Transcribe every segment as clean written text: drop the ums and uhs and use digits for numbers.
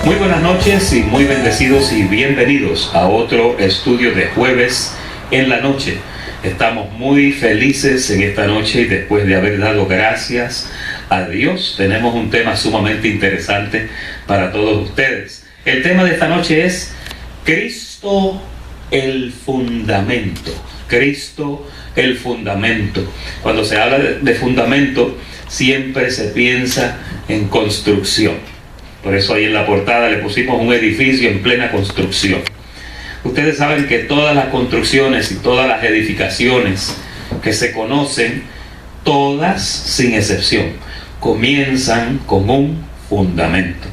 Muy buenas noches y muy bendecidos y bienvenidos a otro estudio de jueves en la noche. Estamos muy felices en esta noche y después de haber dado gracias a Dios, tenemos un tema sumamente interesante para todos ustedes. El tema de esta noche es Cristo el fundamento. Cristo el fundamento. Cuando se habla de fundamento, siempre se piensa en construcción. Por eso ahí en la portada le pusimos un edificio en plena construcción. Ustedes saben que todas las construcciones y todas las edificaciones que se conocen, todas sin excepción, comienzan con un fundamento.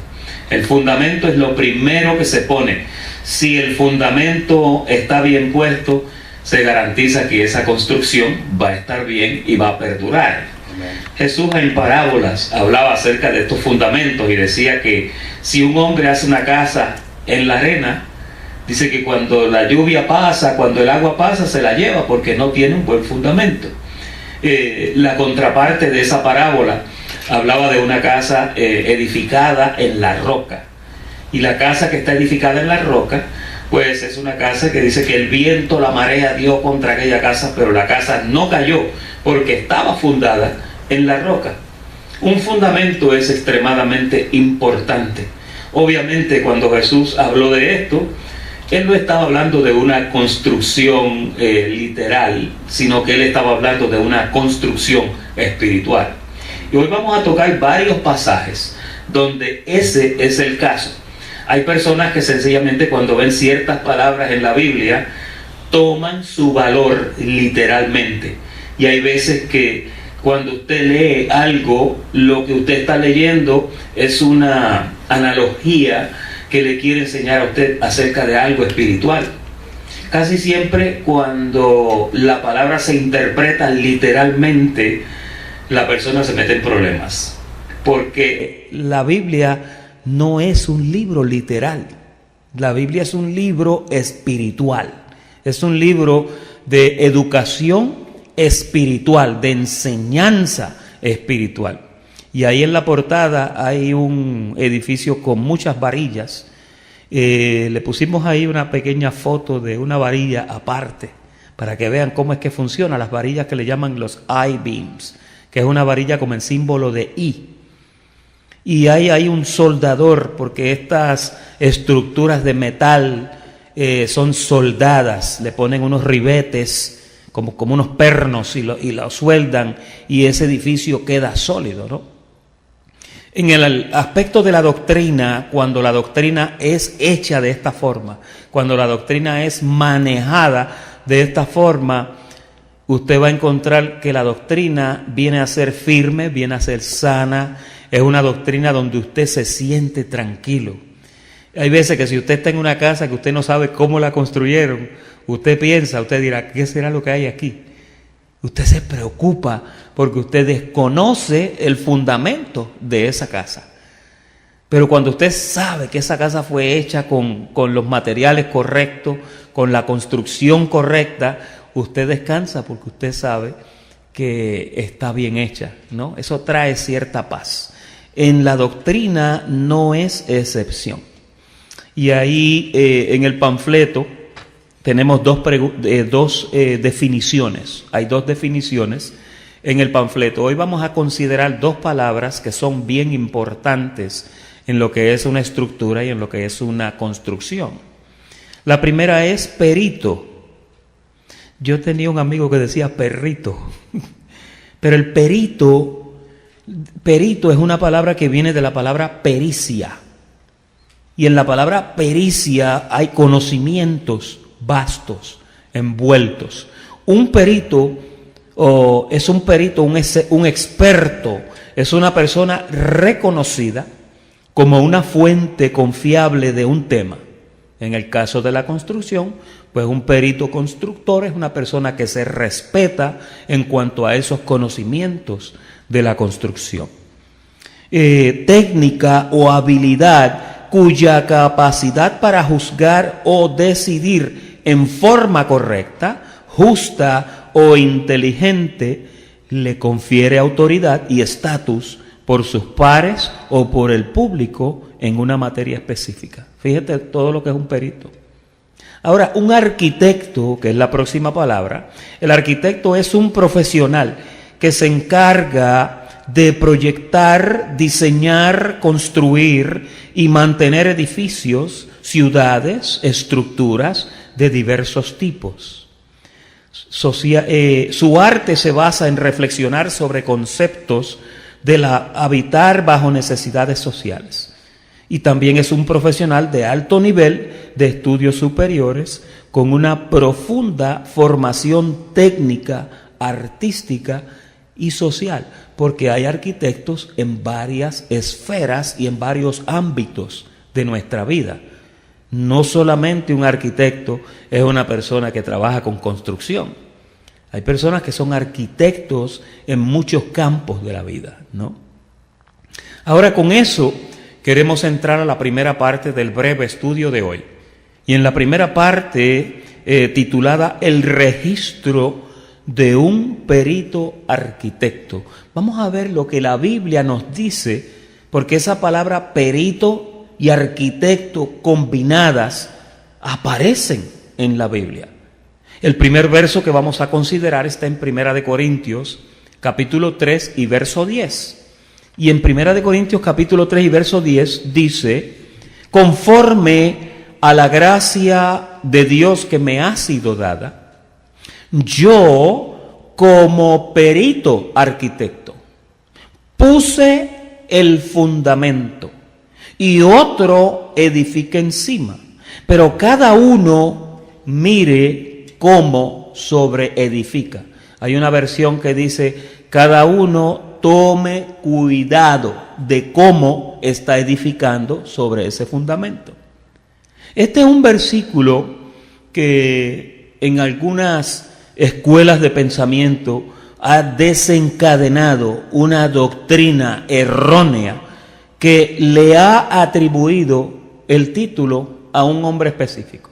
El fundamento es lo primero que se pone. Si el fundamento está bien puesto, se garantiza que esa construcción va a estar bien y va a perdurar. Jesús en parábolas hablaba acerca de estos fundamentos y decía que si un hombre hace una casa en la arena, dice que cuando la lluvia pasa, cuando el agua pasa, se la lleva porque no tiene un buen fundamento. La contraparte de esa parábola hablaba de una casa edificada en la roca. Y la casa que está edificada en la roca, pues es una casa que dice que el viento, la marea dio contra aquella casa, pero la casa no cayó porque estaba fundada en la roca. Un fundamento es extremadamente importante. Obviamente cuando Jesús habló de esto, Él no estaba hablando de una construcción literal, sino que Él estaba hablando de una construcción espiritual. Y hoy vamos a tocar varios pasajes donde ese es el caso. Hay personas que sencillamente cuando ven ciertas palabras en la Biblia, toman su valor literalmente. Y hay veces que cuando usted lee algo, lo que usted está leyendo es una analogía que le quiere enseñar a usted acerca de algo espiritual. Casi siempre cuando la palabra se interpreta literalmente, la persona se mete en problemas. Porque la Biblia no es un libro literal. La Biblia es un libro espiritual. Es un libro de educación espiritual, de enseñanza espiritual. Y ahí en la portada hay un edificio con muchas varillas. Le pusimos ahí una pequeña foto de una varilla aparte para que vean cómo es que funciona. Las varillas que le llaman los I-beams, que es una varilla como en símbolo de I. Y ahí hay un soldador, porque estas estructuras de metal son soldadas, le ponen unos ribetes, como unos pernos, y lo sueldan, y ese edificio queda sólido, ¿no? En el aspecto de la doctrina, cuando la doctrina es hecha de esta forma, cuando la doctrina es manejada de esta forma, usted va a encontrar que la doctrina viene a ser firme, viene a ser sana. Es una doctrina donde usted se siente tranquilo. Hay veces que si usted está en una casa que usted no sabe cómo la construyeron, usted dirá, ¿qué será lo que hay aquí? Usted se preocupa porque usted desconoce el fundamento de esa casa. Pero cuando usted sabe que esa casa fue hecha con los materiales correctos, con la construcción correcta, usted descansa porque usted sabe que está bien hecha, ¿no? Eso trae cierta paz. En la doctrina no es excepción. Y ahí en el panfleto tenemos dos definiciones. Hay dos definiciones en el panfleto. Hoy vamos a considerar dos palabras que son bien importantes en lo que es una estructura y en lo que es una construcción. La primera es perito. Yo tenía un amigo que decía perrito, pero el perito es una palabra que viene de la palabra pericia. Y en la palabra pericia hay conocimientos vastos, envueltos. Un perito es un experto, es una persona reconocida como una fuente confiable de un tema. En el caso de la construcción, pues un perito constructor es una persona que se respeta en cuanto a esos conocimientos de la construcción. Técnica o habilidad cuya capacidad para juzgar o decidir en forma correcta, justa o inteligente le confiere autoridad y estatus por sus pares o por el público en una materia específica. Fíjate todo lo que es un perito. Ahora, un arquitecto, que es la próxima palabra, el arquitecto es un profesional que se encarga de proyectar, diseñar, construir y mantener edificios, ciudades, estructuras de diversos tipos. Su arte se basa en reflexionar sobre conceptos de habitar bajo necesidades sociales. Y también es un profesional de alto nivel de estudios superiores con una profunda formación técnica, artística y social, porque hay arquitectos en varias esferas y en varios ámbitos de nuestra vida. No solamente un arquitecto es una persona que trabaja con construcción. Hay personas que son arquitectos en muchos campos de la vida, ¿no? Ahora, con eso queremos entrar a la primera parte del breve estudio de hoy. Y en la primera parte, titulada El registro de un perito arquitecto, vamos a ver lo que la Biblia nos dice, porque esa palabra perito y arquitecto combinadas aparecen en la Biblia. El primer verso que vamos a considerar está en 1 Corintios, capítulo 3 y verso 10. Y en 1 Corintios capítulo 3 y verso 10 dice: conforme a la gracia de Dios que me ha sido dada, yo como perito arquitecto puse el fundamento y otro edifica encima, pero cada uno mire cómo sobreedifica. Hay una versión que dice: cada uno tome cuidado de cómo está edificando sobre ese fundamento. Este es un versículo que en algunas escuelas de pensamiento ha desencadenado una doctrina errónea que le ha atribuido el título a un hombre específico.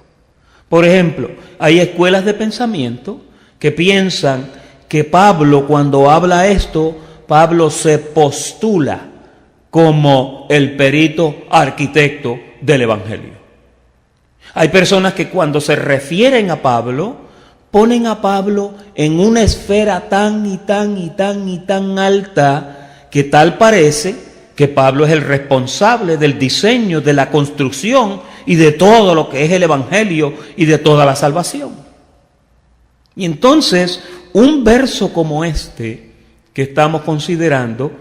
Por ejemplo, hay escuelas de pensamiento que piensan que Pablo, cuando habla esto, Pablo se postula como el perito arquitecto del Evangelio. Hay personas que cuando se refieren a Pablo, ponen a Pablo en una esfera tan alta que tal parece que Pablo es el responsable del diseño, de la construcción y de todo lo que es el Evangelio y de toda la salvación. Y entonces, un verso como este que estamos considerando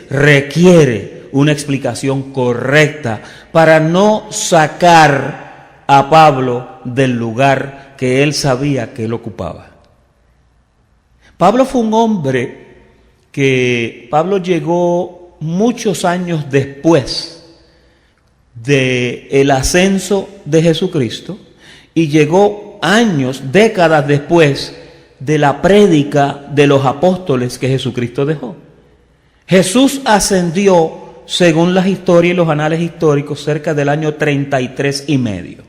requiere una explicación correcta para no sacar a Pablo del lugar que él sabía que él ocupaba. Pablo fue un hombre que Pablo llegó muchos años después del ascenso de Jesucristo y llegó décadas después de la prédica de los apóstoles que Jesucristo dejó. Jesús ascendió, según las historias y los anales históricos, cerca del año 33 y medio.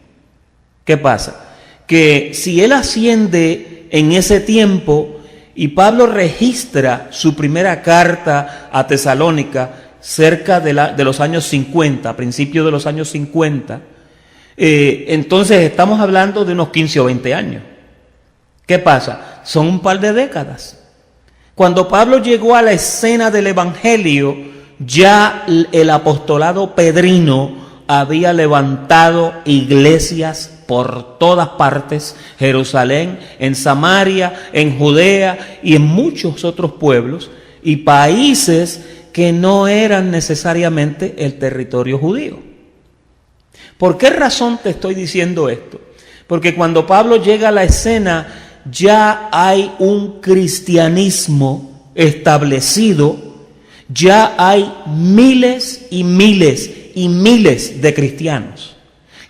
¿Qué pasa? Que si él asciende en ese tiempo y Pablo registra su primera carta a Tesalónica cerca de los años 50, a principios de los años 50, entonces estamos hablando de unos 15 o 20 años. ¿Qué pasa? Son un par de décadas. Cuando Pablo llegó a la escena del Evangelio, ya el apostolado pedrino había levantado iglesias por todas partes: Jerusalén, en Samaria, en Judea y en muchos otros pueblos y países que no eran necesariamente el territorio judío. ¿Por qué razón te estoy diciendo esto? Porque cuando Pablo llega a la escena, ya hay un cristianismo establecido, ya hay miles y miles y miles de cristianos.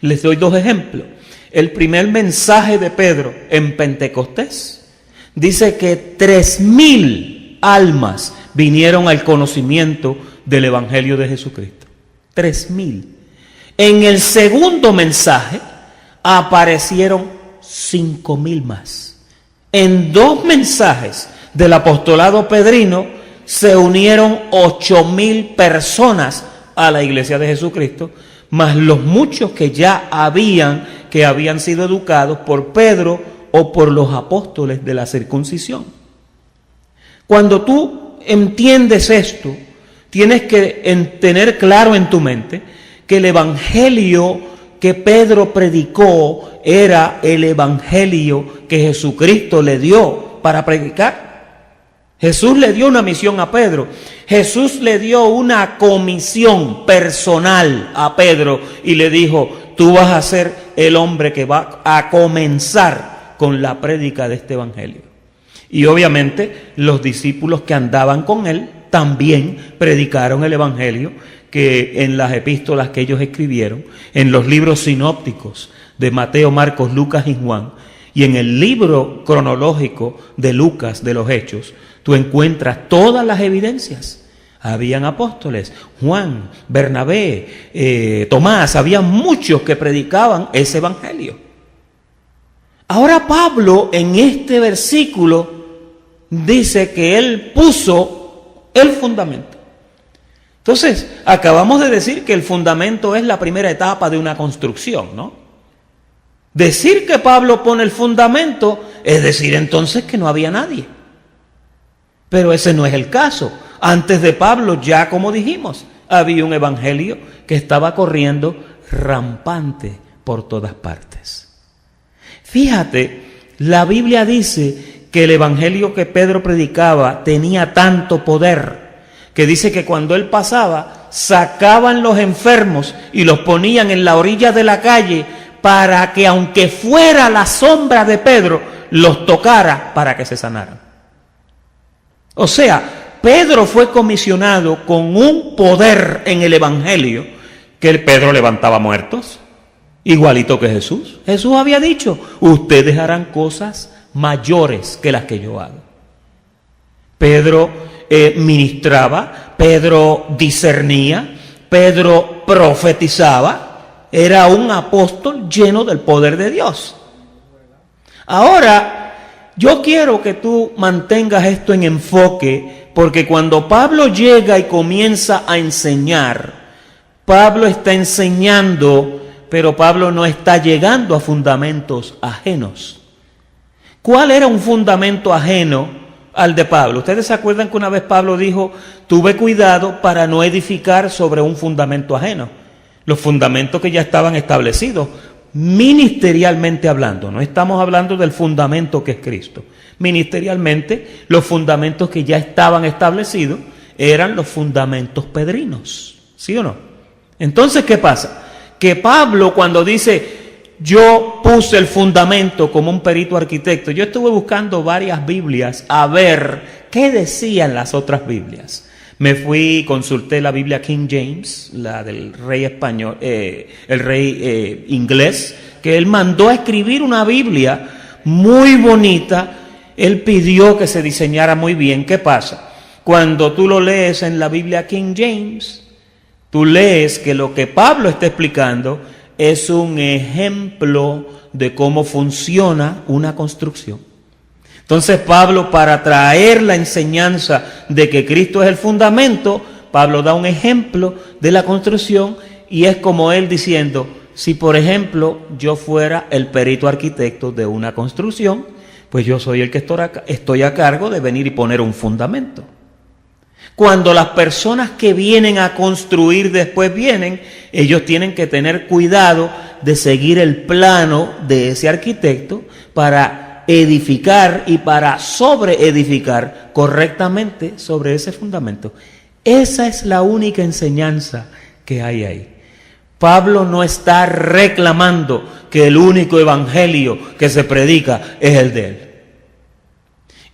Les doy dos ejemplos. El primer mensaje de Pedro en Pentecostés dice que 3,000 almas vinieron al conocimiento del Evangelio de Jesucristo. 3,000. En el segundo mensaje aparecieron 5,000 más. En 2 mensajes del apostolado pedrino se unieron 8,000 personas a la iglesia de Jesucristo, más los muchos que ya habían sido educados por Pedro o por los apóstoles de la circuncisión. Cuando tú entiendes esto, tienes que tener claro en tu mente que el evangelio que Pedro predicó era el evangelio que Jesucristo le dio para predicar. Jesús le dio una misión a Pedro. Jesús le dio una comisión personal a Pedro y le dijo: tú vas a ser el hombre que va a comenzar con la prédica de este evangelio. Y obviamente los discípulos que andaban con él también predicaron el evangelio, que en las epístolas que ellos escribieron, en los libros sinópticos de Mateo, Marcos, Lucas y Juan, y en el libro cronológico de Lucas, de los Hechos, tú encuentras todas las evidencias. Habían apóstoles, Juan, Bernabé, Tomás, había muchos que predicaban ese evangelio. Ahora Pablo en este versículo dice que él puso el fundamento. Entonces, acabamos de decir que el fundamento es la primera etapa de una construcción, ¿no? Decir que Pablo pone el fundamento es decir entonces que no había nadie. Pero ese no es el caso. Antes de Pablo, ya como dijimos, había un evangelio que estaba corriendo rampante por todas partes. Fíjate, la Biblia dice que el evangelio que Pedro predicaba tenía tanto poder, que dice que cuando él pasaba, sacaban los enfermos y los ponían en la orilla de la calle para que, aunque fuera la sombra de Pedro, los tocara para que se sanaran. O sea, Pedro fue comisionado con un poder en el evangelio, que el Pedro levantaba muertos, igualito que Jesús. Jesús había dicho: ustedes harán cosas mayores que las que yo hago. Pedro ministraba, Pedro discernía, Pedro profetizaba, era un apóstol lleno del poder de Dios. Ahora, yo quiero que tú mantengas esto en enfoque, porque cuando Pablo llega y comienza a enseñar, Pablo está enseñando, pero Pablo no está llegando a fundamentos ajenos. ¿Cuál era un fundamento ajeno al de Pablo? Ustedes se acuerdan que una vez Pablo dijo: tuve cuidado para no edificar sobre un fundamento ajeno. Los fundamentos que ya estaban establecidos, ministerialmente hablando, no estamos hablando del fundamento que es Cristo. Ministerialmente, los fundamentos que ya estaban establecidos eran los fundamentos pedrinos, ¿sí o no? Entonces, ¿qué pasa? Que Pablo, cuando dice: yo puse el fundamento como un perito arquitecto, yo estuve buscando varias Biblias a ver qué decían las otras Biblias. Me fui, consulté la Biblia King James, la del rey español, el rey inglés, que él mandó a escribir una Biblia muy bonita. Él pidió que se diseñara muy bien. ¿Qué pasa? Cuando tú lo lees en la Biblia King James, tú lees que lo que Pablo está explicando es un ejemplo de cómo funciona una construcción. Entonces Pablo, para traer la enseñanza de que Cristo es el fundamento, Pablo da un ejemplo de la construcción, y es como él diciendo: si por ejemplo yo fuera el perito arquitecto de una construcción, pues yo soy el que estoy a cargo de venir y poner un fundamento. Cuando las personas que vienen a construir después vienen, ellos tienen que tener cuidado de seguir el plano de ese arquitecto para edificar y para sobreedificar correctamente sobre ese fundamento. Esa es la única enseñanza que hay ahí. Pablo no está reclamando que el único evangelio que se predica es el de él.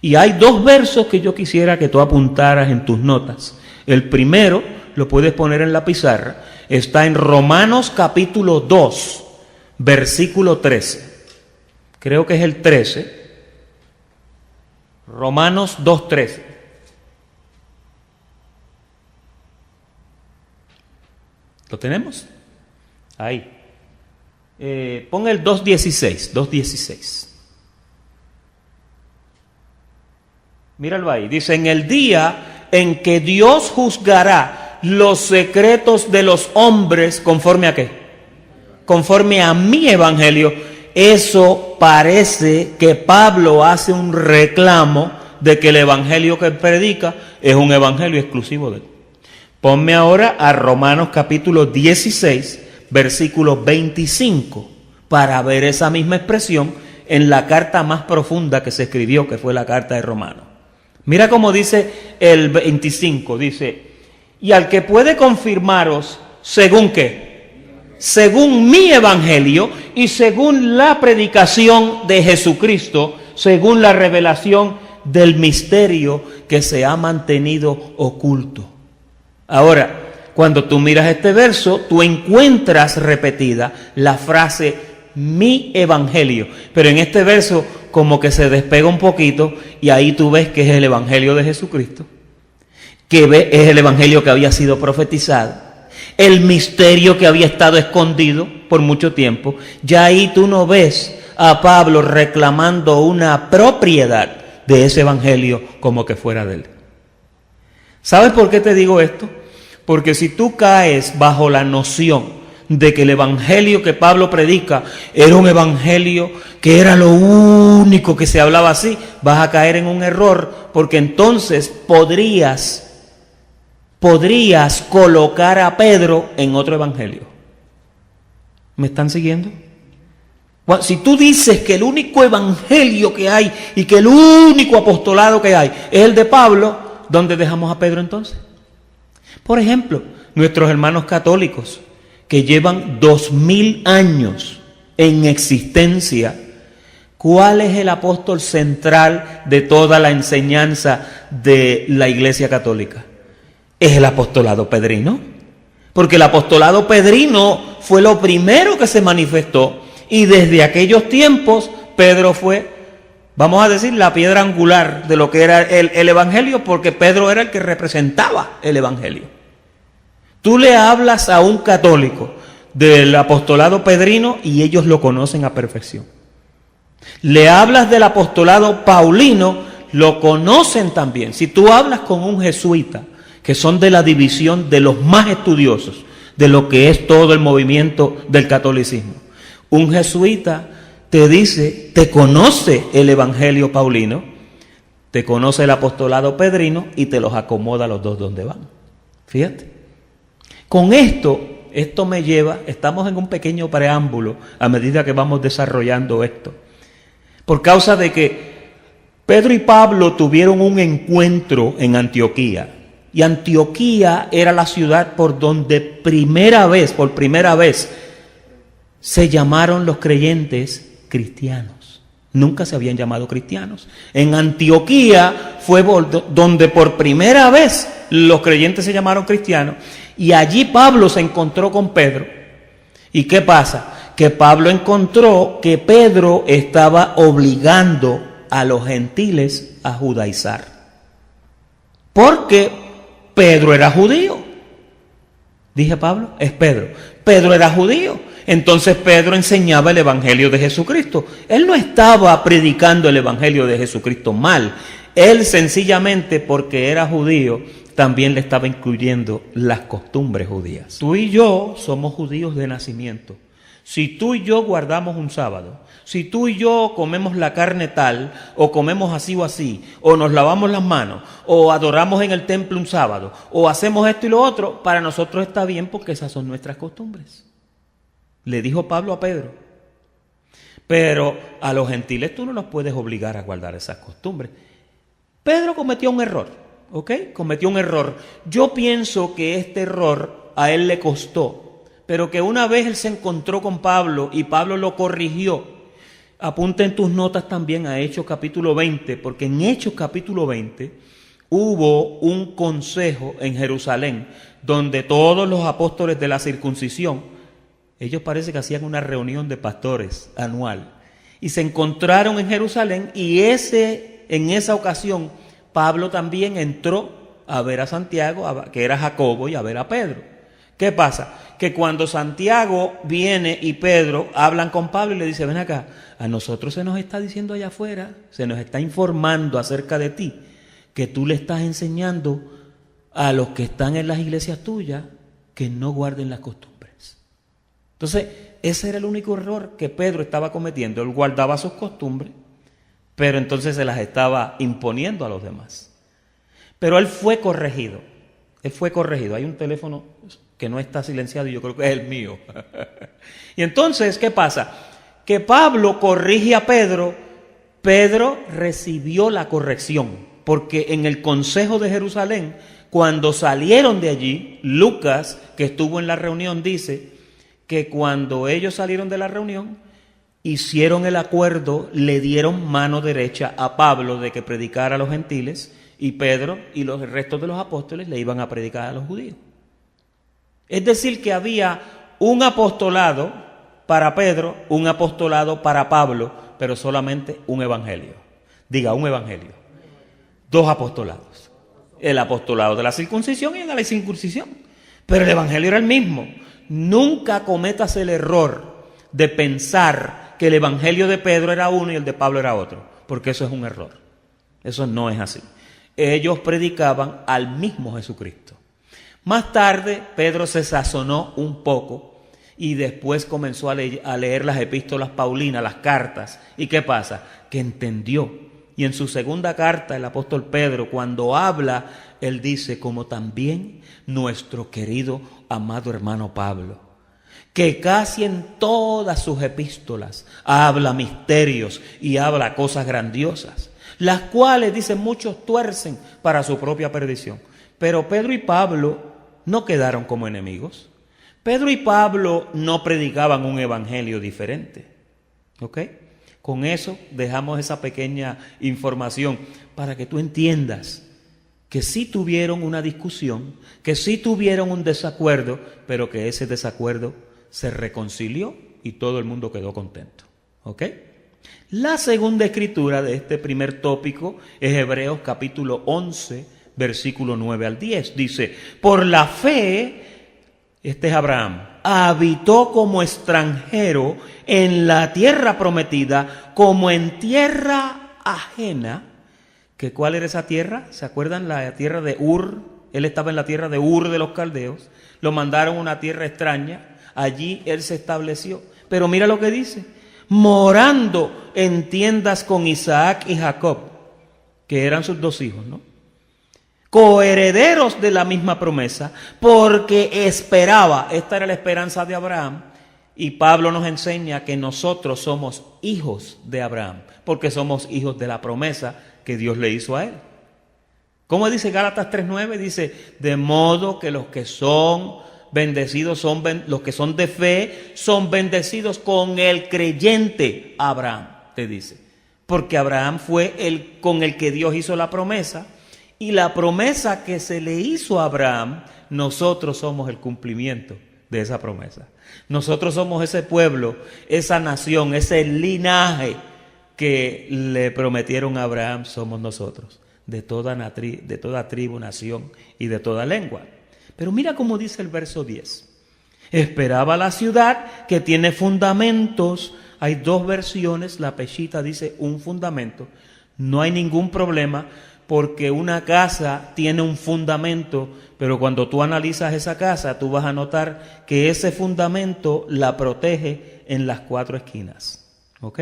Y hay dos versos que yo quisiera que tú apuntaras en tus notas. El primero, lo puedes poner en la pizarra, está en Romanos capítulo 2, versículo 13. Creo que es el 13. Romanos 2:13. ¿Lo tenemos? Ahí. Pon el 2:16. Míralo ahí. Dice: en el día en que Dios juzgará los secretos de los hombres, ¿conforme a qué? Conforme a mi evangelio. Eso parece que Pablo hace un reclamo de que el evangelio que él predica es un evangelio exclusivo de él. Ponme ahora a Romanos capítulo 16, versículo 25, para ver esa misma expresión en la carta más profunda que se escribió, que fue la carta de Romanos. Mira cómo dice el 25, dice: y al que puede confirmaros, ¿según qué? Según mi evangelio y según la predicación de Jesucristo, según la revelación del misterio que se ha mantenido oculto. Ahora, cuando tú miras este verso, tú encuentras repetida la frase mi evangelio, pero en este verso como que se despega un poquito y ahí tú ves que es el evangelio de Jesucristo, que es el evangelio que había sido profetizado, el misterio que había estado escondido por mucho tiempo. Ya ahí tú no ves a Pablo reclamando una propiedad de ese evangelio como que fuera de él. ¿Sabes por qué te digo esto? Porque si tú caes bajo la noción de que el evangelio que Pablo predica era un evangelio que era lo único que se hablaba así, vas a caer en un error, porque entonces podrías colocar a Pedro en otro evangelio. ¿Me están siguiendo? Si tú dices que el único evangelio que hay y que el único apostolado que hay es el de Pablo, ¿dónde dejamos a Pedro entonces? Por ejemplo, nuestros hermanos católicos que llevan 2000 años en existencia, ¿cuál es el apóstol central de toda la enseñanza de la Iglesia Católica? Es el apostolado pedrino, porque el apostolado pedrino fue lo primero que se manifestó y desde aquellos tiempos Pedro fue, vamos a decir, la piedra angular de lo que era el evangelio, porque Pedro era el que representaba el evangelio. Tú le hablas a un católico del apostolado pedrino y ellos lo conocen a perfección. Le hablas del apostolado paulino, lo conocen también. Si tú hablas con un jesuita, que son de la división de los más estudiosos de lo que es todo el movimiento del catolicismo, un jesuita te dice, te conoce el evangelio paulino, te conoce el apostolado pedrino y te los acomoda los dos donde van. Fíjate. Con esto me lleva, estamos en un pequeño preámbulo a medida que vamos desarrollando esto. Por causa de que Pedro y Pablo tuvieron un encuentro en Antioquía. Y Antioquía era la ciudad por donde por primera vez, se llamaron los creyentes cristianos. Nunca se habían llamado cristianos. En Antioquía fue donde por primera vez los creyentes se llamaron cristianos. Y allí Pablo se encontró con Pedro. ¿Y qué pasa? Que Pablo encontró que Pedro estaba obligando a los gentiles a judaizar. Porque Pedro era judío. Dije Pablo, es Pedro. Pedro era judío. Entonces Pedro enseñaba el evangelio de Jesucristo. Él no estaba predicando el evangelio de Jesucristo mal. Él sencillamente, porque era judío, también le estaba incluyendo las costumbres judías. Tú y yo somos judíos de nacimiento. Si tú y yo guardamos un sábado, si tú y yo comemos la carne tal, o comemos así o así, o nos lavamos las manos, o adoramos en el templo un sábado, o hacemos esto y lo otro, para nosotros está bien porque esas son nuestras costumbres. Le dijo Pablo a Pedro. Pero a los gentiles tú no los puedes obligar a guardar esas costumbres. Pedro cometió un error, ¿ok? Cometió un error. Yo pienso que este error a él le costó, pero que una vez él se encontró con Pablo y Pablo lo corrigió. Apunta en tus notas también a Hechos capítulo 20, porque en Hechos capítulo 20 hubo un consejo en Jerusalén donde todos los apóstoles de la circuncisión, ellos parece que hacían una reunión de pastores anual y se encontraron en Jerusalén y en esa ocasión Pablo también entró a ver a Santiago, que era Jacobo, y a ver a Pedro. ¿Qué pasa? Que cuando Santiago viene y Pedro hablan con Pablo y le dice, ven acá, a nosotros se nos está diciendo allá afuera, se nos está informando acerca de ti, que tú le estás enseñando a los que están en las iglesias tuyas que no guarden las costumbres. Entonces, ese era el único error que Pedro estaba cometiendo. Él guardaba sus costumbres, pero entonces se las estaba imponiendo a los demás. Pero él fue corregido. Él fue corregido. Hay un teléfono que no está silenciado y yo creo que es el mío. Y entonces, ¿qué pasa? Que Pablo corrige a Pedro. Pedro recibió la corrección, porque en el Consejo de Jerusalén, cuando salieron de allí, Lucas, que estuvo en la reunión, dice que cuando ellos salieron de la reunión, hicieron el acuerdo, le dieron mano derecha a Pablo de que predicara a los gentiles, y Pedro y los restos de los apóstoles le iban a predicar a los judíos. Es decir, que había un apostolado para Pedro, un apostolado para Pablo, pero solamente un evangelio. Diga, un evangelio. Dos apostolados. El apostolado de la circuncisión y el de la incircuncisión. Pero el evangelio era el mismo. Nunca cometas el error de pensar que el evangelio de Pedro era uno y el de Pablo era otro, porque eso es un error. Eso no es así. Ellos predicaban al mismo Jesucristo. Más tarde, Pedro se sazonó un poco y después comenzó a leer las epístolas paulinas, las cartas. ¿Y qué pasa? Que entendió. Y en su segunda carta, el apóstol Pedro, cuando habla, él dice, como también nuestro querido, amado hermano Pablo, que casi en todas sus epístolas habla misterios y habla cosas grandiosas, las cuales, dicen, muchos tuercen para su propia perdición. Pero Pedro y Pablo no quedaron como enemigos. Pedro y Pablo no predicaban un evangelio diferente. ¿Ok? Con eso dejamos esa pequeña información para que tú entiendas que sí tuvieron una discusión, que sí tuvieron un desacuerdo, pero que ese desacuerdo se reconcilió y todo el mundo quedó contento. ¿Ok? La segunda escritura de este primer tópico es Hebreos capítulo 11, versículo 9 al 10. Dice, por la fe, este es Abraham, habitó como extranjero en la tierra prometida, como en tierra ajena. ¿Que cuál era esa tierra? ¿Se acuerdan? La tierra de Ur. Él estaba en la tierra de Ur de los caldeos. Lo mandaron a una tierra extraña. Allí él se estableció. Pero mira lo que dice. Morando en tiendas con Isaac y Jacob, que eran sus dos hijos, ¿no? Coherederos de la misma promesa, porque esperaba, esta era la esperanza de Abraham, y Pablo nos enseña que nosotros somos hijos de Abraham, porque somos hijos de la promesa que Dios le hizo a él. ¿Cómo dice Gálatas 3:9? Dice, de modo que los que son bendecidos los que son de fe, son bendecidos con el creyente Abraham, te dice. Porque Abraham fue el con el que Dios hizo la promesa, y la promesa que se le hizo a Abraham, nosotros somos el cumplimiento de esa promesa. Nosotros somos ese pueblo, esa nación, ese linaje que le prometieron a Abraham, somos nosotros, de toda tribu, nación y de toda lengua. Pero mira cómo dice el verso 10. Esperaba la ciudad que tiene fundamentos. Hay dos versiones, la Peshita dice un fundamento. No hay ningún problema porque una casa tiene un fundamento, pero cuando tú analizas esa casa, tú vas a notar que ese fundamento la protege en las cuatro esquinas. ¿Ok?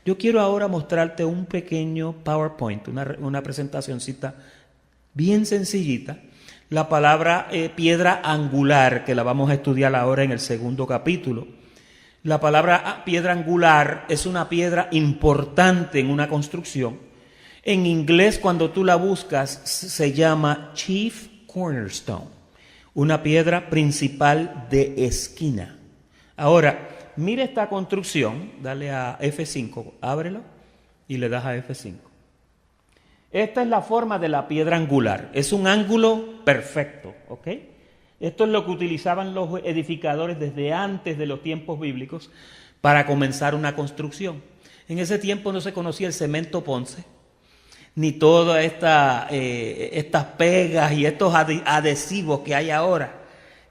Yo quiero ahora mostrarte un pequeño PowerPoint, una presentacioncita bien sencillita. La palabra piedra angular, que la vamos a estudiar ahora en el segundo capítulo. La palabra piedra angular es una piedra importante en una construcción. En inglés, cuando tú la buscas, se llama chief cornerstone, una piedra principal de esquina. Ahora, mira esta construcción, dale a F5, ábrelo y le das a F5. Esta es la forma de la piedra angular. Es un ángulo perfecto, ¿ok? Esto es lo que utilizaban los edificadores desde antes de los tiempos bíblicos para comenzar una construcción. En ese tiempo no se conocía el cemento Ponce, ni todas estas pegas y estos adhesivos que hay ahora,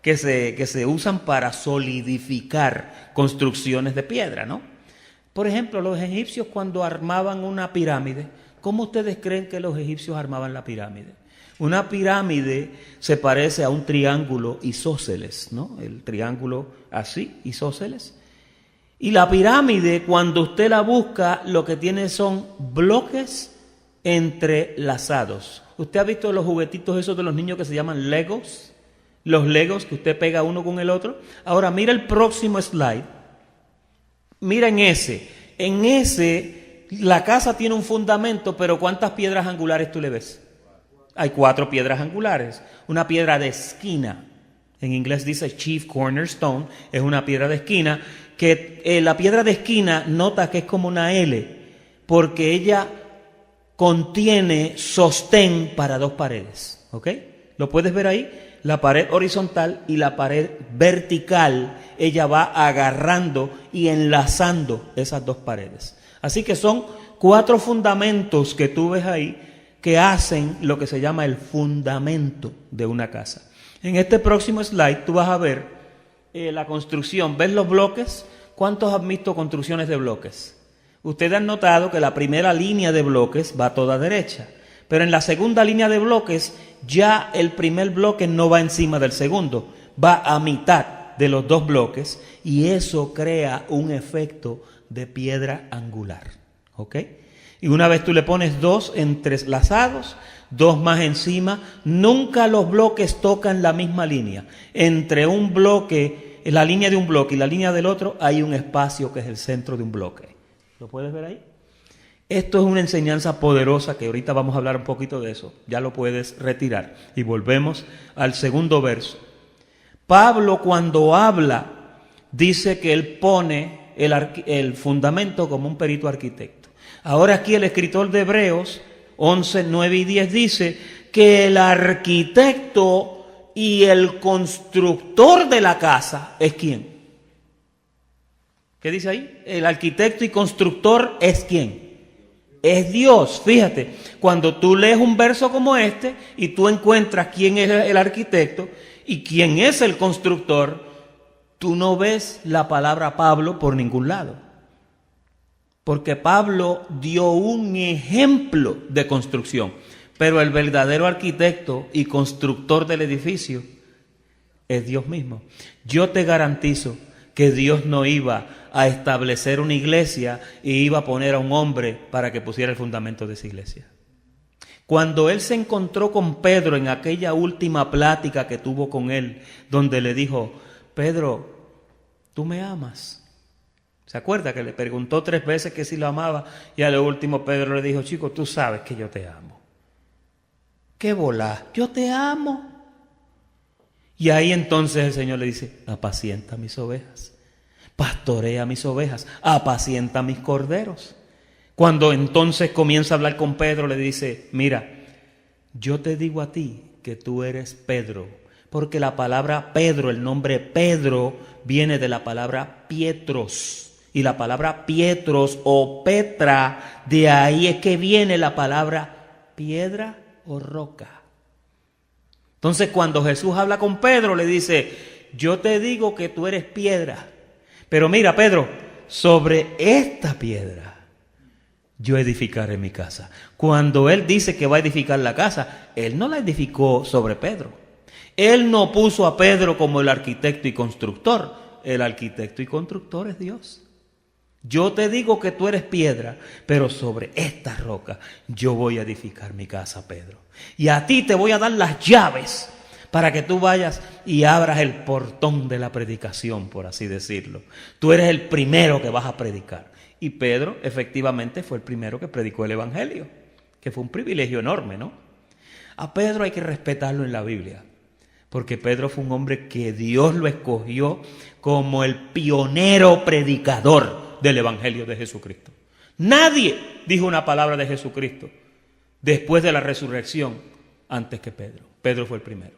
que se usan para solidificar construcciones de piedra, ¿no? Por ejemplo, los egipcios cuando armaban una pirámide, ¿cómo ustedes creen que los egipcios armaban la pirámide? Una pirámide se parece a un triángulo isósceles, ¿no? El triángulo así, isósceles. Y la pirámide, cuando usted la busca, lo que tiene son bloques entrelazados. ¿Usted ha visto los juguetitos esos de los niños que se llaman Legos? Los Legos que usted pega uno con el otro. Ahora mira el próximo slide. Mira en ese. En ese, la casa tiene un fundamento, pero ¿cuántas piedras angulares tú le ves? Hay 4 piedras angulares. Una piedra de esquina. En inglés dice chief cornerstone. Es una piedra de esquina. Que la piedra de esquina, nota que es como una L. Porque ella contiene sostén para 2 paredes. ¿Ok? ¿Lo puedes ver ahí? La pared horizontal y la pared vertical, ella va agarrando y enlazando esas 2 paredes. Así que son 4 fundamentos que tú ves ahí que hacen lo que se llama el fundamento de una casa. En este próximo slide tú vas a ver la construcción. ¿Ves los bloques? ¿Cuántos han visto construcciones de bloques? Ustedes han notado que la primera línea de bloques va a toda derecha. Pero en la segunda línea de bloques, ya el primer bloque no va encima del segundo, va a mitad de los 2 bloques y eso crea un efecto de piedra angular. ¿Ok? Y una vez tú le pones 2 entrelazados, 2 más encima, nunca los bloques tocan la misma línea. Entre un bloque, la línea de un bloque y la línea del otro, hay un espacio que es el centro de un bloque. ¿Lo puedes ver ahí? Esto es una enseñanza poderosa que ahorita vamos a hablar un poquito de eso. Ya lo puedes retirar. Y volvemos al segundo verso. Pablo cuando habla dice que él pone el fundamento como un perito arquitecto. Ahora aquí el escritor de Hebreos 11, 9 y 10 dice que el arquitecto y el constructor de la casa es ¿quién? ¿Qué dice ahí? El arquitecto y constructor es ¿quién? Es Dios. Fíjate, cuando tú lees un verso como este y tú encuentras quién es el arquitecto y quién es el constructor, tú no ves la palabra Pablo por ningún lado. Porque Pablo dio un ejemplo de construcción, pero el verdadero arquitecto y constructor del edificio es Dios mismo. Yo te garantizo que Dios no iba a establecer una iglesia y iba a poner a un hombre para que pusiera el fundamento de esa iglesia. Cuando él se encontró con Pedro en aquella última plática que tuvo con él, donde le dijo, Pedro, ¿tú me amas? ¿Se acuerda que le preguntó 3 veces que si lo amaba? Y a lo último Pedro le dijo, chico, tú sabes que yo te amo. ¿Qué volá? Yo te amo. Y ahí entonces el Señor le dice, apacienta mis ovejas, pastorea mis ovejas, apacienta mis corderos. Cuando entonces comienza a hablar con Pedro, le dice, mira, yo te digo a ti que tú eres Pedro, porque la palabra Pedro, el nombre Pedro, viene de la palabra Pietros. Y la palabra Pietros o Petra, de ahí es que viene la palabra piedra o roca. Entonces cuando Jesús habla con Pedro, le dice, yo te digo que tú eres piedra, pero mira Pedro, sobre esta piedra yo edificaré mi casa. Cuando él dice que va a edificar la casa, él no la edificó sobre Pedro. Él no puso a Pedro como el arquitecto y constructor. El arquitecto y constructor es Dios. Yo te digo que tú eres piedra, pero sobre esta roca yo voy a edificar mi casa, Pedro. Y a ti te voy a dar las llaves para que tú vayas y abras el portón de la predicación, por así decirlo. Tú eres el primero que vas a predicar. Y Pedro efectivamente fue el primero que predicó el evangelio, que fue un privilegio enorme, ¿no? A Pedro hay que respetarlo en la Biblia, porque Pedro fue un hombre que Dios lo escogió como el pionero predicador del evangelio de Jesucristo. Nadie dijo una palabra de Jesucristo después de la resurrección antes que Pedro. Pedro fue el primero.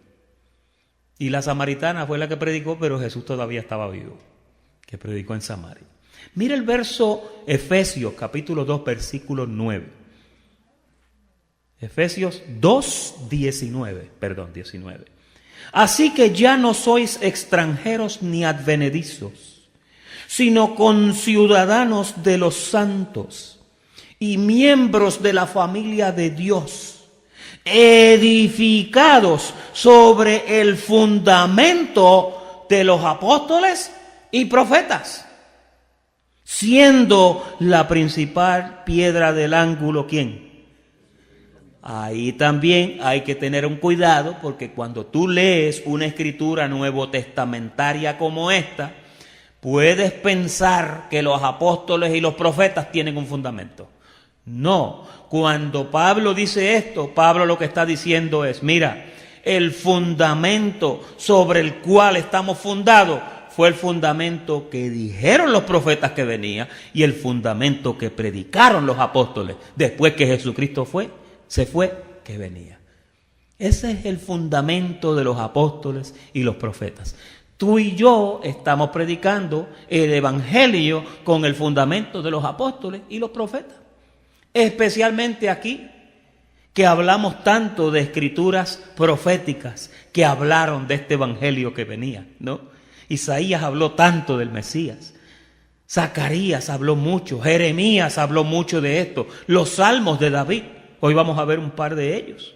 Y la samaritana fue la que predicó, pero Jesús todavía estaba vivo, que predicó en Samaria. Mira el verso Efesios, capítulo 2, versículo 9. Efesios 2, 19. Así que ya no sois extranjeros ni advenedizos, sino conciudadanos de los santos y miembros de la familia de Dios, edificados sobre el fundamento de los apóstoles y profetas, siendo la principal piedra del ángulo, ¿quién? Ahí también hay que tener un cuidado, porque cuando tú lees una escritura nuevo testamentaria como esta, puedes pensar que los apóstoles y los profetas tienen un fundamento. No, cuando Pablo dice esto, Pablo lo que está diciendo es, mira, el fundamento sobre el cual estamos fundados fue el fundamento que dijeron los profetas que venía y el fundamento que predicaron los apóstoles después que Jesucristo se fue, que venía. Ese es el fundamento de los apóstoles y los profetas. Tú y yo estamos predicando el evangelio con el fundamento de los apóstoles y los profetas. Especialmente aquí, que hablamos tanto de escrituras proféticas que hablaron de este evangelio que venía, ¿no? Isaías habló tanto del Mesías. Zacarías habló mucho, Jeremías habló mucho de esto, los salmos de David. Hoy vamos a ver un par de ellos.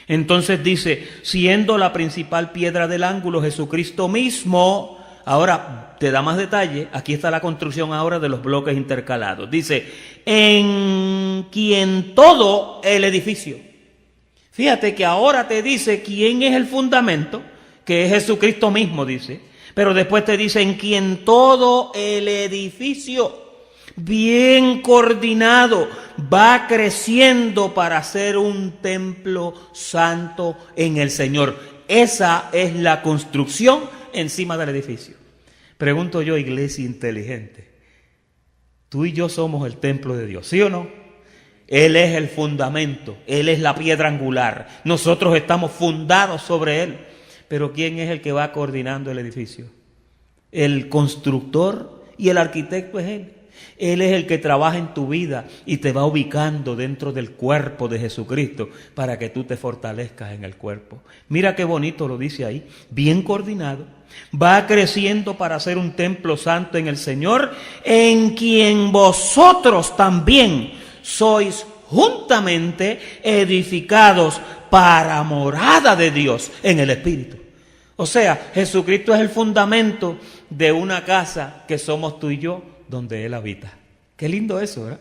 Entonces dice, siendo la principal piedra del ángulo Jesucristo mismo. Ahora te da más detalle, aquí está la construcción ahora de los bloques intercalados. Dice, en quien todo el edificio. Fíjate que ahora te dice quién es el fundamento, que es Jesucristo mismo, dice. Pero después te dice, en quien todo el edificio, bien coordinado, va creciendo para ser un templo santo en el Señor. Esa es la construcción encima del edificio. Pregunto yo, iglesia inteligente, tú y yo somos el templo de Dios, ¿sí o no? Él es el fundamento, Él es la piedra angular, nosotros estamos fundados sobre Él. Pero ¿quién es el que va coordinando el edificio? El constructor y el arquitecto es Él. Él es el que trabaja en tu vida y te va ubicando dentro del cuerpo de Jesucristo para que tú te fortalezcas en el cuerpo. Mira qué bonito lo dice ahí, bien coordinado. Va creciendo para ser un templo santo en el Señor, en quien vosotros también sois juntamente edificados para morada de Dios en el Espíritu. O sea, Jesucristo es el fundamento de una casa que somos tú y yo, donde Él habita. Qué lindo eso, ¿verdad?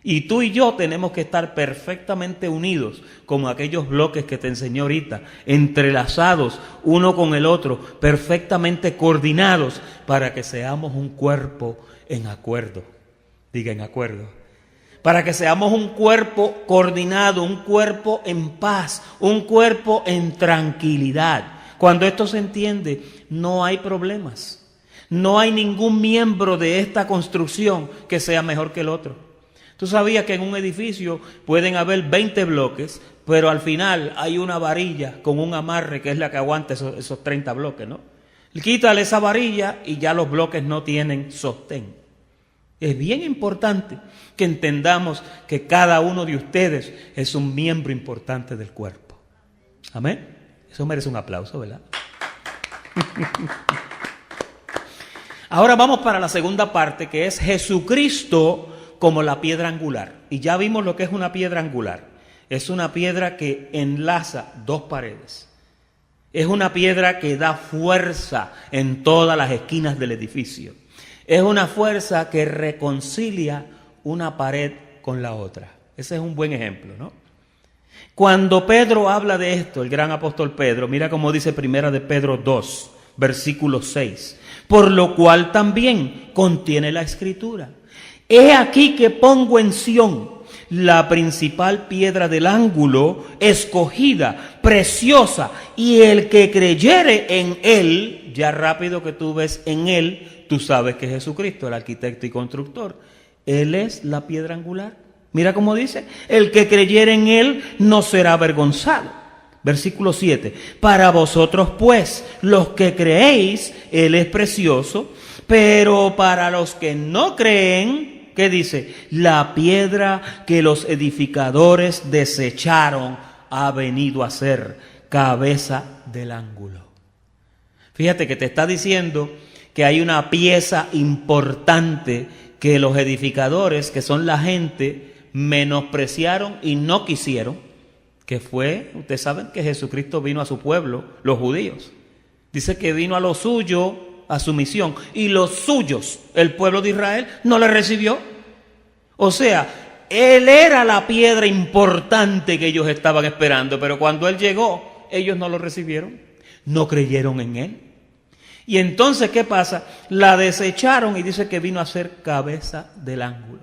Y tú y yo tenemos que estar perfectamente unidos, como aquellos bloques que te enseñé ahorita, entrelazados uno con el otro, perfectamente coordinados, para que seamos un cuerpo en acuerdo. Diga, en acuerdo. Para que seamos un cuerpo coordinado, un cuerpo en paz, un cuerpo en tranquilidad. Cuando esto se entiende, no hay problemas. No hay ningún miembro de esta construcción que sea mejor que el otro. Tú sabías que en un edificio pueden haber 20 bloques, pero al final hay una varilla con un amarre que es la que aguanta esos 30 bloques, ¿no? Quítale esa varilla y ya los bloques no tienen sostén. Es bien importante que entendamos que cada uno de ustedes es un miembro importante del cuerpo. Amén. Eso merece un aplauso, ¿verdad? Ahora vamos para la segunda parte, que es Jesucristo como la piedra angular. Y ya vimos lo que es una piedra angular. Es una piedra que enlaza dos paredes. Es una piedra que da fuerza en todas las esquinas del edificio. Es una fuerza que reconcilia una pared con la otra. Ese es un buen ejemplo, ¿no? Cuando Pedro habla de esto, el gran apóstol Pedro, mira cómo dice primera de Pedro 2, versículo 6. Por lo cual también contiene la Escritura. He aquí que pongo en Sión la principal piedra del ángulo, escogida, preciosa, y el que creyere en él, ya rápido que tú ves en él, tú sabes que es Jesucristo, el arquitecto y constructor. Él es la piedra angular. Mira cómo dice, el que creyere en él no será avergonzado. Versículo 7, para vosotros pues, los que creéis, Él es precioso, pero para los que no creen, ¿qué dice? La piedra que los edificadores desecharon ha venido a ser cabeza del ángulo. Fíjate que te está diciendo que hay una pieza importante que los edificadores, que son la gente, menospreciaron y no quisieron que fue, ustedes saben que Jesucristo vino a su pueblo, los judíos. Dice que vino a lo suyo, a su misión, y los suyos, el pueblo de Israel, no le recibió. O sea, Él era la piedra importante que ellos estaban esperando, pero cuando Él llegó, ellos no lo recibieron, no creyeron en Él. Y entonces, ¿qué pasa? La desecharon y dice que vino a ser cabeza del ángulo.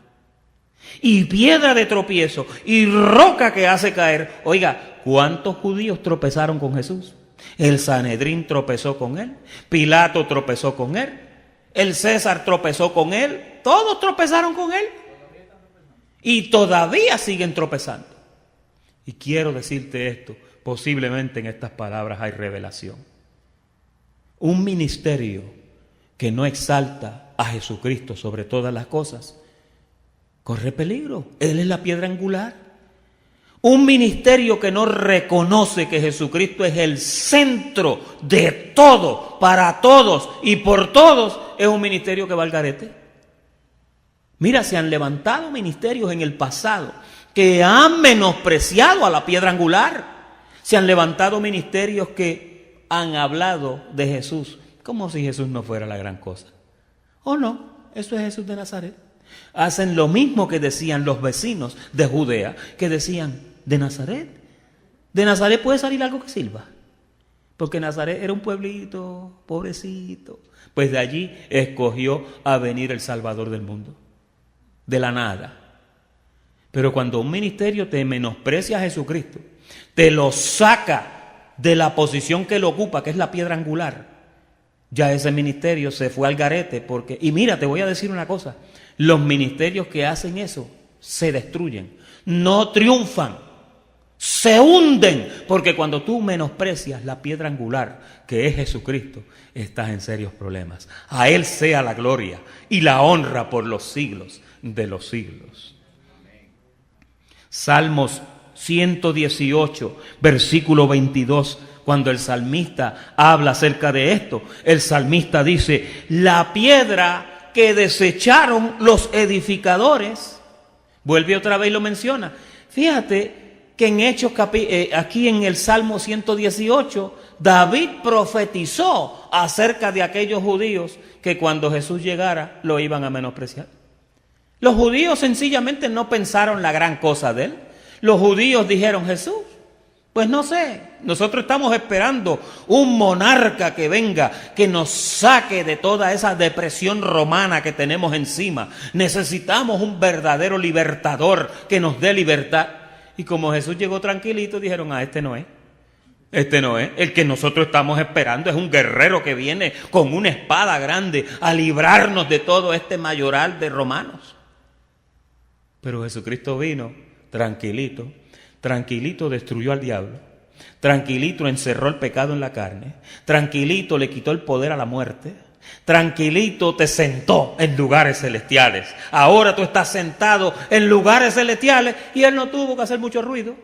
Y piedra de tropiezo, y roca que hace caer. Oiga, ¿cuántos judíos tropezaron con Jesús? El Sanedrín tropezó con Él, Pilato tropezó con Él, el César tropezó con Él, todos tropezaron con Él. Y todavía siguen tropezando. Y quiero decirte esto, posiblemente en estas palabras hay revelación. Un ministerio que no exalta a Jesucristo sobre todas las cosas, corre peligro. Él es la piedra angular. Un ministerio que no reconoce que Jesucristo es el centro de todo, para todos y por todos, es un ministerio que va al garete. Mira, se han levantado ministerios en el pasado que han menospreciado a la piedra angular. Se han levantado ministerios que han hablado de Jesús como si Jesús no fuera la gran cosa. ¿O no? Eso es Jesús de Nazaret. Hacen lo mismo que decían los vecinos de Judea, que decían, ¿de Nazaret? ¿De Nazaret puede salir algo que sirva? Porque Nazaret era un pueblito, pobrecito. Pues de allí escogió a venir el Salvador del mundo. De la nada. Pero cuando un ministerio te menosprecia a Jesucristo, te lo saca de la posición que lo ocupa, que es la piedra angular, ya ese ministerio se fue al garete. Y mira, te voy a decir una cosa, los ministerios que hacen eso se destruyen, no triunfan, se hunden, porque cuando tú menosprecias la piedra angular, que es Jesucristo, estás en serios problemas. A Él sea la gloria y la honra por los siglos de los siglos. Salmos 118, versículo 22, cuando el salmista habla acerca de esto, el salmista dice, la piedra que desecharon los edificadores, vuelve otra vez y lo menciona. Fíjate que en Hechos, aquí en el Salmo 118, David profetizó acerca de aquellos judíos que cuando Jesús llegara lo iban a menospreciar. Los judíos sencillamente no pensaron la gran cosa de Él. Los judíos dijeron, Jesús, pues no sé, nosotros estamos esperando un monarca que venga, que nos saque de toda esa depresión romana que tenemos encima. Necesitamos un verdadero libertador que nos dé libertad. Y como Jesús llegó tranquilito, dijeron, este no es. Este no es. El que nosotros estamos esperando es un guerrero que viene con una espada grande a librarnos de todo este mayoral de romanos. Pero Jesucristo vino tranquilito, tranquilito destruyó al diablo, tranquilito encerró el pecado en la carne, tranquilito le quitó el poder a la muerte, tranquilito te sentó en lugares celestiales. Ahora tú estás sentado en lugares celestiales y Él no tuvo que hacer mucho ruido.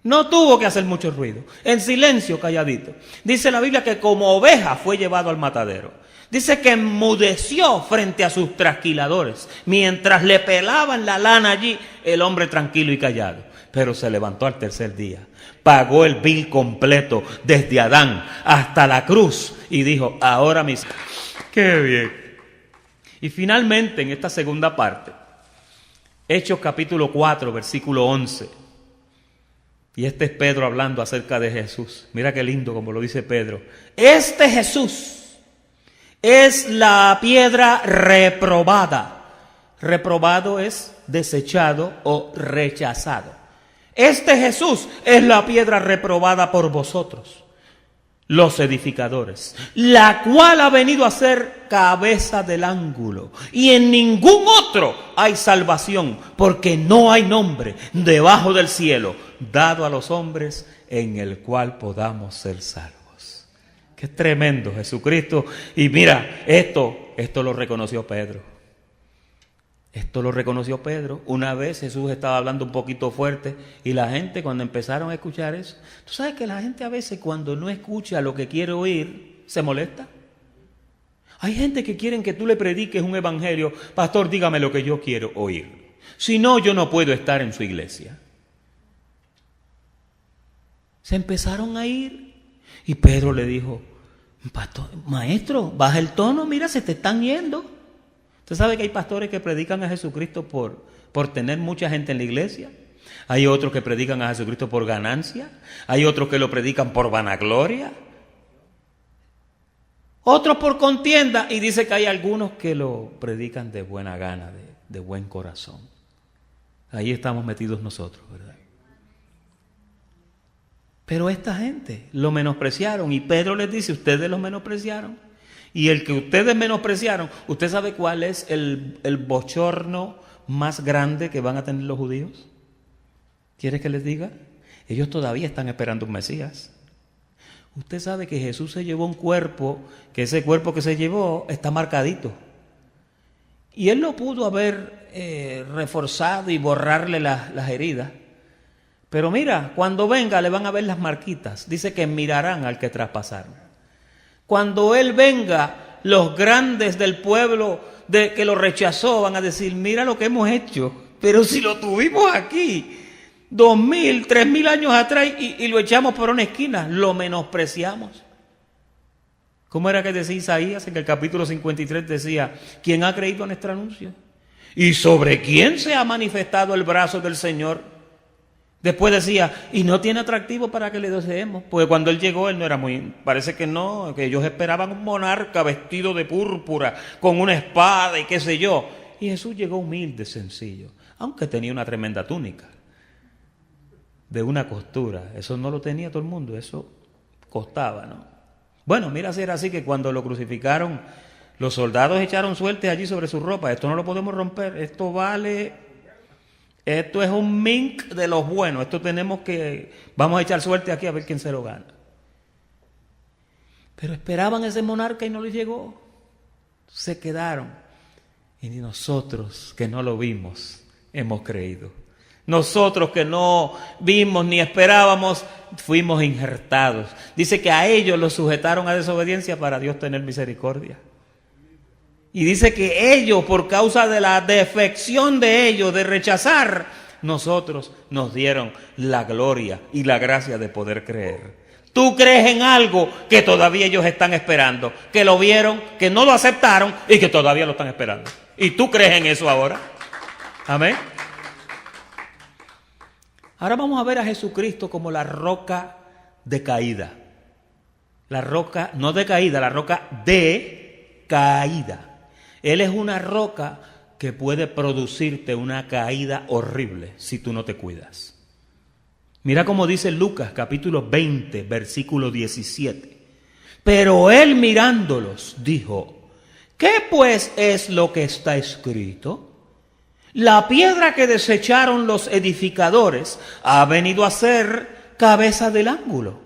No tuvo que hacer mucho ruido. En silencio, calladito. Dice la Biblia que como oveja fue llevado al matadero. Dice que enmudeció frente a sus trasquiladores. Mientras le pelaban la lana allí, el hombre tranquilo y callado. Pero se levantó al tercer día. Pagó el bill completo desde Adán hasta la cruz. Y dijo, ahora mis... ¡Qué bien! Y finalmente, en esta segunda parte, Hechos capítulo 4, versículo 11. Y este es Pedro hablando acerca de Jesús. Mira qué lindo como lo dice Pedro. Este Jesús es la piedra reprobada. Reprobado es desechado o rechazado. Este Jesús es la piedra reprobada por vosotros, los edificadores, la cual ha venido a ser cabeza del ángulo. Y en ningún otro hay salvación, porque no hay nombre debajo del cielo dado a los hombres en el cual podamos ser salvos. Qué tremendo Jesucristo. Y mira, esto lo reconoció Pedro. Esto lo reconoció Pedro. Una vez Jesús estaba hablando un poquito fuerte y la gente cuando empezaron a escuchar eso, tú sabes que la gente a veces cuando no escucha lo que quiere oír, se molesta. Hay gente que quieren que tú le prediques un evangelio. Pastor, dígame lo que yo quiero oír. Si no, yo no puedo estar en su iglesia. Se empezaron a ir. Y Pedro le dijo, pastor, maestro, baja el tono, mira, se te están yendo. Usted sabe que hay pastores que predican a Jesucristo por tener mucha gente en la iglesia. Hay otros que predican a Jesucristo por ganancia. Hay otros que lo predican por vanagloria. Otros por contienda. Y dice que hay algunos que lo predican de buena gana, de buen corazón. Ahí estamos metidos nosotros, ¿verdad? Pero esta gente lo menospreciaron. Y Pedro les dice, ustedes lo menospreciaron. Y el que ustedes menospreciaron, ¿usted sabe cuál es el bochorno más grande que van a tener los judíos? ¿Quiere que les diga? Ellos todavía están esperando un Mesías. Usted sabe que Jesús se llevó un cuerpo, que ese cuerpo que se llevó está marcadito. Y él no pudo haber reforzado y borrarle las heridas. Pero mira, cuando venga le van a ver las marquitas. Dice que mirarán al que traspasaron. Cuando él venga, los grandes del pueblo que lo rechazó van a decir, mira lo que hemos hecho. Pero si lo tuvimos aquí 2000, 3000 años atrás y lo echamos por una esquina, lo menospreciamos. ¿Cómo era que decía Isaías en el capítulo 53? Decía, ¿quién ha creído a nuestro anuncio? ¿Y sobre quién se ha manifestado el brazo del Señor? Después decía, y no tiene atractivo para que le deseemos. Porque cuando él llegó, él no era muy... Parece que no, que ellos esperaban un monarca vestido de púrpura, con una espada y qué sé yo. Y Jesús llegó humilde, sencillo, aunque tenía una tremenda túnica de una costura. Eso no lo tenía todo el mundo, eso costaba, ¿no? Bueno, mira si era así que cuando lo crucificaron, los soldados echaron suerte allí sobre su ropa. Esto no lo podemos romper, esto vale... Esto es un mink de los buenos. Esto vamos a echar suerte aquí a ver quién se lo gana. Pero esperaban ese monarca y no les llegó. Se quedaron. Y nosotros que no lo vimos, hemos creído. Nosotros que no vimos ni esperábamos, fuimos injertados. Dice que a ellos los sujetaron a desobediencia para Dios tener misericordia. Y dice que ellos, por causa de la defección de ellos, de rechazar, nosotros nos dieron la gloria y la gracia de poder creer. Tú crees en algo que todavía ellos están esperando, que lo vieron, que no lo aceptaron y que todavía lo están esperando. ¿Y tú crees en eso ahora? Amén. Ahora vamos a ver a Jesucristo como la roca de caída. La roca, no de caída, la roca de caída. Él es una roca que puede producirte una caída horrible si tú no te cuidas. Mira cómo dice Lucas capítulo 20, versículo 17. Pero él mirándolos dijo, ¿qué pues es lo que está escrito? La piedra que desecharon los edificadores ha venido a ser cabeza del ángulo.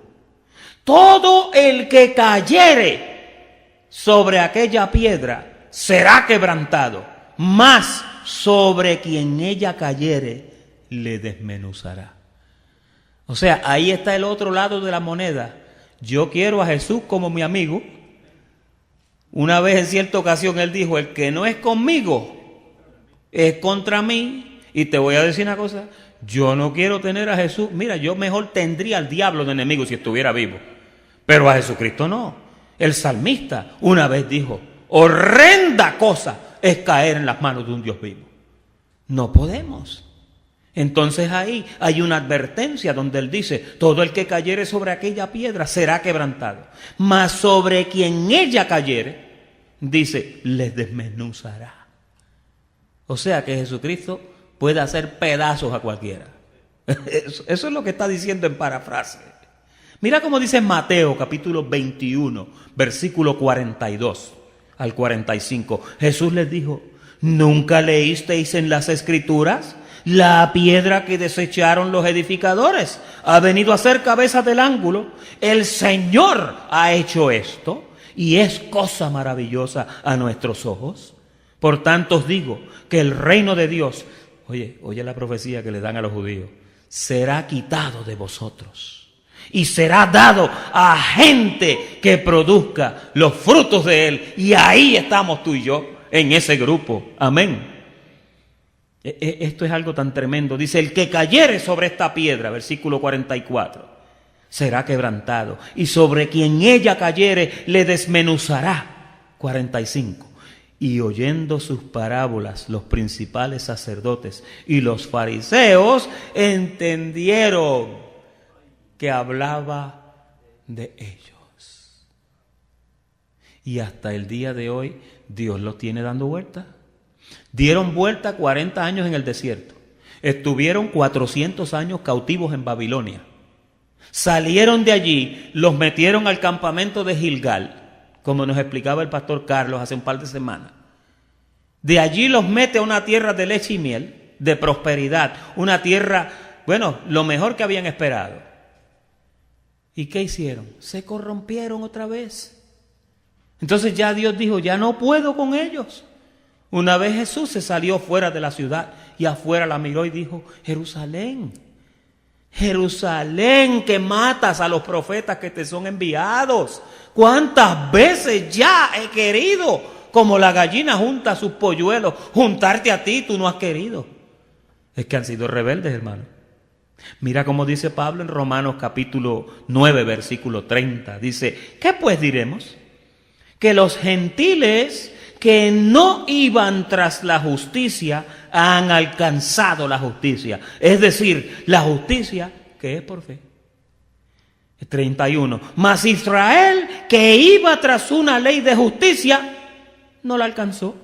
Todo el que cayere sobre aquella piedra será quebrantado, mas sobre quien ella cayere le desmenuzará. O sea, ahí está el otro lado de la moneda. Yo quiero a Jesús como mi amigo. Una vez en cierta ocasión él dijo, el que no es conmigo es contra mí. Y te voy a decir una cosa, yo no quiero tener a Jesús. Mira, yo mejor tendría al diablo de enemigo si estuviera vivo. Pero a Jesucristo no. El salmista una vez dijo, horrenda cosa es caer en las manos de un Dios vivo. No podemos. Entonces ahí hay una advertencia donde él dice, todo el que cayere sobre aquella piedra será quebrantado, mas sobre quien ella cayere, dice, les desmenuzará. O sea que Jesucristo puede hacer pedazos a cualquiera. Eso es lo que está diciendo en parafrase. Mira cómo dice Mateo capítulo 21, versículo 42 al 45. Jesús les dijo, ¿nunca leísteis en las Escrituras? La piedra que desecharon los edificadores ha venido a ser cabeza del ángulo. El Señor ha hecho esto y es cosa maravillosa a nuestros ojos. Por tanto os digo que el reino de Dios, oye la profecía que le dan a los judíos, será quitado de vosotros y será dado a gente que produzca los frutos de él. Y ahí estamos tú y yo, en ese grupo. Amén. Esto es algo tan tremendo. Dice, el que cayere sobre esta piedra, versículo 44, será quebrantado, y sobre quien ella cayere le desmenuzará. 45. Y oyendo sus parábolas, los principales sacerdotes y los fariseos entendieron que hablaba de ellos. Y hasta el día de hoy, Dios los tiene dando vuelta. Dieron vuelta 40 años en el desierto. Estuvieron 400 años cautivos en Babilonia. Salieron de allí, los metieron al campamento de Gilgal, como nos explicaba el pastor Carlos hace un par de semanas. De allí los mete a una tierra de leche y miel, de prosperidad, una tierra, bueno, lo mejor que habían esperado. ¿Y qué hicieron? Se corrompieron otra vez. Entonces ya Dios dijo, ya no puedo con ellos. Una vez Jesús se salió fuera de la ciudad y afuera la miró y dijo, Jerusalén, Jerusalén, que matas a los profetas que te son enviados. ¿Cuántas veces ya he querido, como la gallina junta sus polluelos, juntarte a ti, tú no has querido? Es que han sido rebeldes, hermano. Mira cómo dice Pablo en Romanos capítulo 9, versículo 30. Dice, ¿qué pues diremos? Que los gentiles que no iban tras la justicia han alcanzado la justicia. Es decir, la justicia que es por fe. 31. Mas Israel, que iba tras una ley de justicia, no la alcanzó.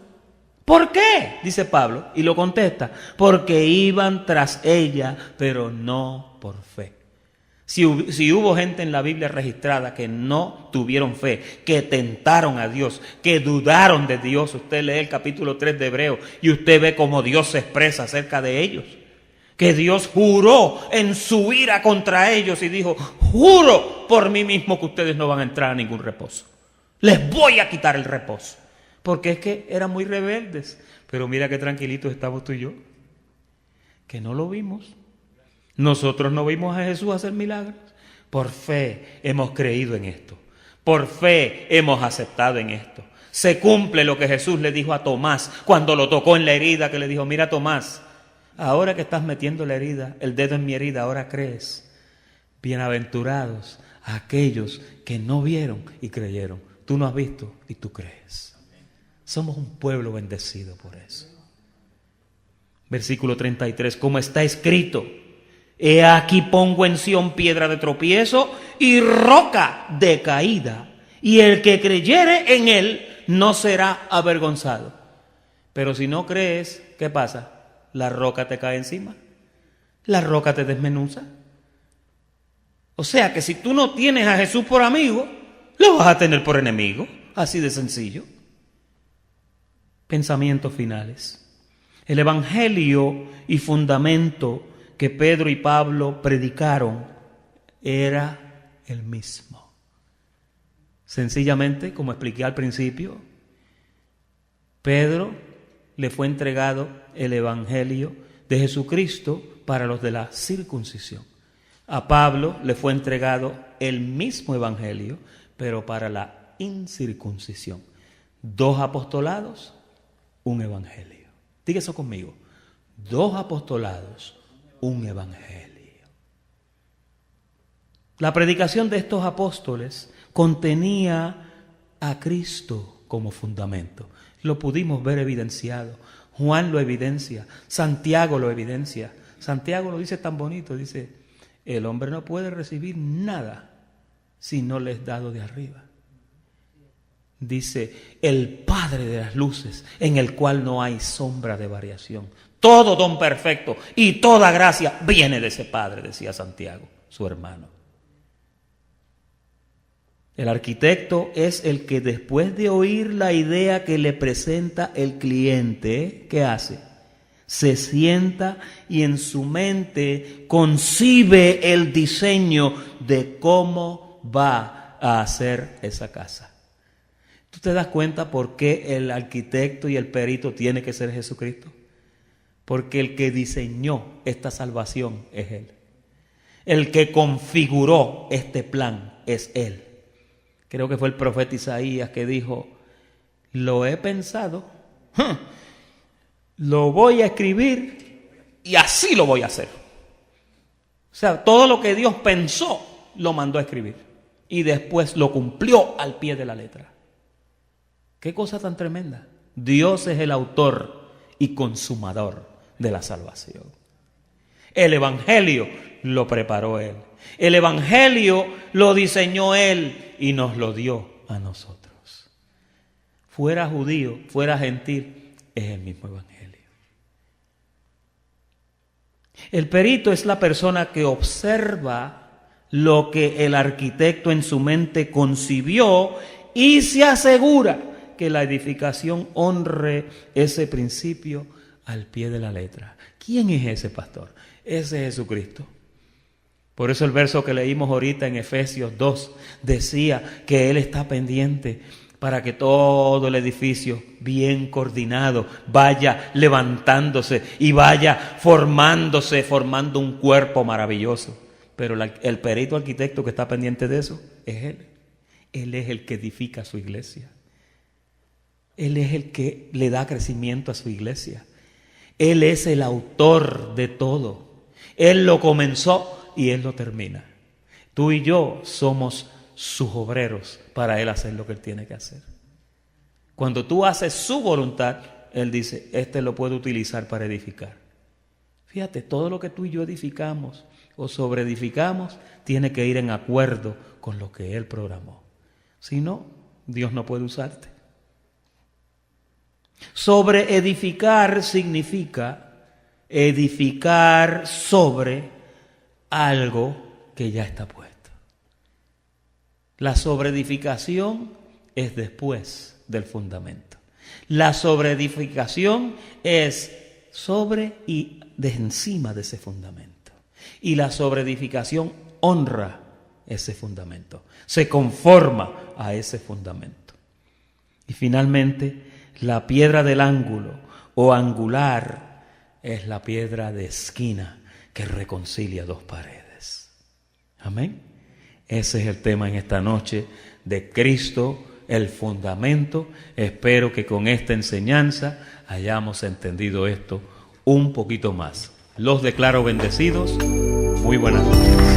¿Por qué? Dice Pablo, y lo contesta, porque iban tras ella, pero no por fe. Si hubo gente en la Biblia registrada que no tuvieron fe, que tentaron a Dios, que dudaron de Dios, usted lee el capítulo 3 de Hebreos y usted ve cómo Dios se expresa acerca de ellos. Que Dios juró en su ira contra ellos y dijo, juro por mí mismo que ustedes no van a entrar a ningún reposo. Les voy a quitar el reposo. Porque es que eran muy rebeldes. Pero mira qué tranquilitos estamos tú y yo. Que no lo vimos. Nosotros no vimos a Jesús hacer milagros. Por fe hemos creído en esto. Por fe hemos aceptado en esto. Se cumple lo que Jesús le dijo a Tomás cuando lo tocó en la herida, que le dijo, mira Tomás, ahora que estás metiendo la herida, el dedo en mi herida, ahora crees. Bienaventurados aquellos que no vieron y creyeron. Tú no has visto y tú crees. Somos un pueblo bendecido por eso. Versículo 33, como está escrito, he aquí pongo en Sión piedra de tropiezo y roca de caída, y el que creyere en él no será avergonzado. Pero si no crees, ¿qué pasa? La roca te cae encima, la roca te desmenuza. O sea que si tú no tienes a Jesús por amigo, lo vas a tener por enemigo, así de sencillo. Pensamientos finales. El evangelio y fundamento que Pedro y Pablo predicaron era el mismo. Sencillamente, como expliqué al principio, Pedro le fue entregado el evangelio de Jesucristo para los de la circuncisión. A Pablo le fue entregado el mismo evangelio, pero para la incircuncisión. 2 apostolados, un evangelio. Diga eso conmigo. 2 apostolados, un evangelio. La predicación de estos apóstoles contenía a Cristo como fundamento. Lo pudimos ver evidenciado. Juan lo evidencia. Santiago lo evidencia. Santiago lo dice tan bonito. Dice, el hombre no puede recibir nada si no le es dado de arriba. Dice, el Padre de las luces, en el cual no hay sombra de variación. Todo don perfecto y toda gracia viene de ese Padre, decía Santiago, su hermano. El arquitecto es el que después de oír la idea que le presenta el cliente, ¿qué hace? Se sienta y en su mente concibe el diseño de cómo va a hacer esa casa. ¿Tú te das cuenta por qué el arquitecto y el perito tiene que ser Jesucristo? Porque el que diseñó esta salvación es Él. El que configuró este plan es Él. Creo que fue el profeta Isaías que dijo, lo he pensado, lo voy a escribir y así lo voy a hacer. O sea, todo lo que Dios pensó, lo mandó a escribir y después lo cumplió al pie de la letra. Qué cosa tan tremenda. Dios es el autor y consumador de la salvación. El evangelio lo preparó Él. El evangelio lo diseñó Él y nos lo dio a nosotros. Fuera judío, fuera gentil, es el mismo evangelio. El perito es la persona que observa lo que el arquitecto en su mente concibió y se asegura que la edificación honre ese principio al pie de la letra. ¿Quién es ese pastor? Ese es Jesucristo. Por eso el verso que leímos ahorita en Efesios 2 decía que Él está pendiente para que todo el edificio bien coordinado vaya levantándose y vaya formándose, formando un cuerpo maravilloso. Pero el perito arquitecto que está pendiente de eso es Él. Él es el que edifica su iglesia. Él es el que le da crecimiento a su iglesia. Él es el autor de todo. Él lo comenzó y Él lo termina. Tú y yo somos sus obreros para Él hacer lo que Él tiene que hacer. Cuando tú haces su voluntad, Él dice, este lo puedo utilizar para edificar. Fíjate, todo lo que tú y yo edificamos o sobreedificamos tiene que ir en acuerdo con lo que Él programó. Si no, Dios no puede usarte. Sobreedificar significa edificar sobre algo que ya está puesto. La sobreedificación es después del fundamento. La sobreedificación es sobre y de encima de ese fundamento. Y la sobreedificación honra ese fundamento, se conforma a ese fundamento. Y finalmente, la piedra del ángulo o angular es la piedra de esquina que reconcilia dos paredes. Amén. Ese es el tema en esta noche de Cristo, el fundamento. Espero que con esta enseñanza hayamos entendido esto un poquito más. Los declaro bendecidos. Muy buenas noches.